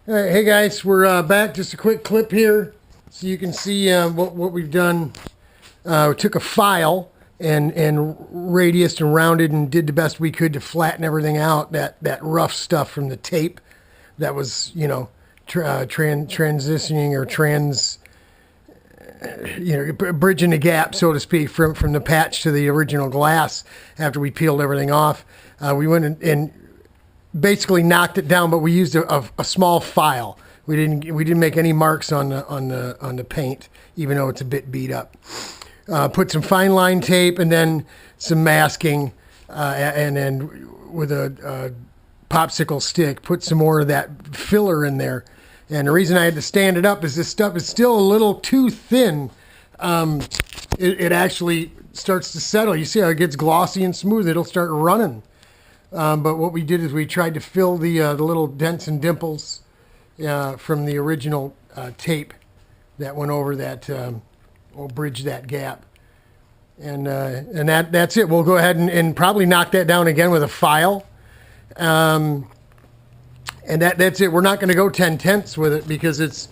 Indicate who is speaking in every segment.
Speaker 1: All right, hey guys, we're back. Just a quick clip here so you can see what we've done. We took a file and radiused and rounded and did the best we could to flatten everything out. That rough stuff from the tape that was, transitioning or bridging the gap, so to speak, from the patch to the original glass after we peeled everything off. We went and basically knocked it down, but we used a small file. We didn't make any marks on the paint, even though it's a bit beat up. Put some fine line tape and then some masking, and then with a popsicle stick, put some more of that filler in there. And the reason I had to stand it up is this stuff is still a little too thin. It actually starts to settle. You see how it gets glossy and smooth? It'll start running. But what we did is we tried to fill the little dents and dimples from the original tape that went over that, will bridge that gap. And that's it. We'll go ahead and probably knock that down again with a file. And that's it. We're not going to go 10/10ths with it because it's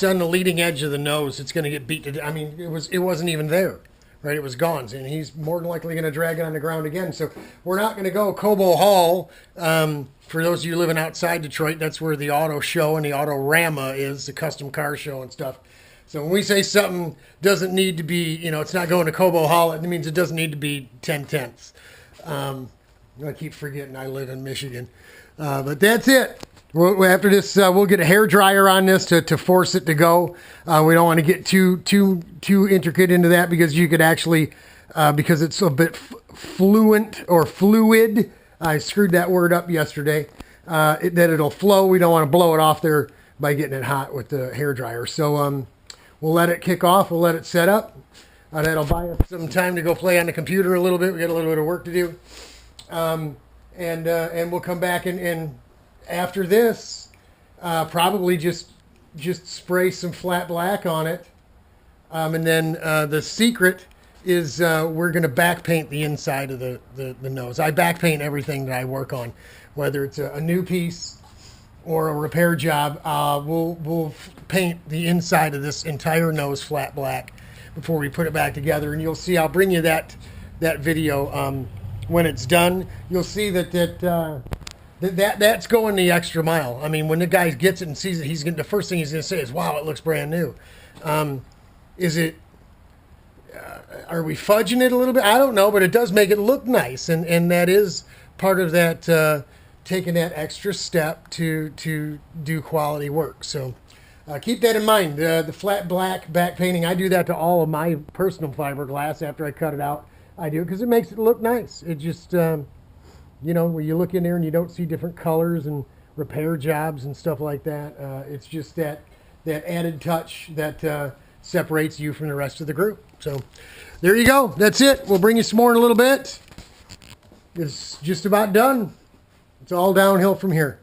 Speaker 1: on the leading edge of the nose. It's going to get beat to. I mean, it wasn't even there, right? It was gone, and he's more than likely going to drag it on the ground again. So we're not going to go Cobo Hall. For those of you living outside Detroit, that's where the auto show and the Autorama is, the custom car show and stuff. So when we say something doesn't need to be, it's not going to Cobo Hall, it means it doesn't need to be 10/10ths. I keep forgetting I live in Michigan, but that's it. After this, we'll get a hair dryer on this to force it to go. We don't want to get too intricate into that because you could actually, because it's a bit fluid. I screwed that word up yesterday. That it'll flow. We don't want to blow it off there by getting it hot with the hair dryer. So we'll let it kick off. We'll let it set up. That'll buy us some time to go play on the computer a little bit. We got a little bit of work to do, and we'll come back and after this, probably just spray some flat black on it. And then the secret is we're going to back paint the inside of the nose. I back paint everything that I work on, whether it's a new piece or a repair job. We'll paint the inside of this entire nose flat black before we put it back together. And you'll see, I'll bring you that video when it's done. You'll see that's going the extra mile. I mean, when the guy gets it and sees it, the first thing he's going to say is, "Wow, it looks brand new." Is it? Are we fudging it a little bit? I don't know, but it does make it look nice, and that is part of that taking that extra step to do quality work. So keep that in mind. The flat black back painting, I do that to all of my personal fiberglass after I cut it out. I do because it makes it look nice. It just when you look in there and you don't see different colors and repair jobs and stuff like that, it's just that added touch that separates you from the rest of the group. So there you go. That's it. We'll bring you some more in a little bit. It's just about done. It's all downhill from here.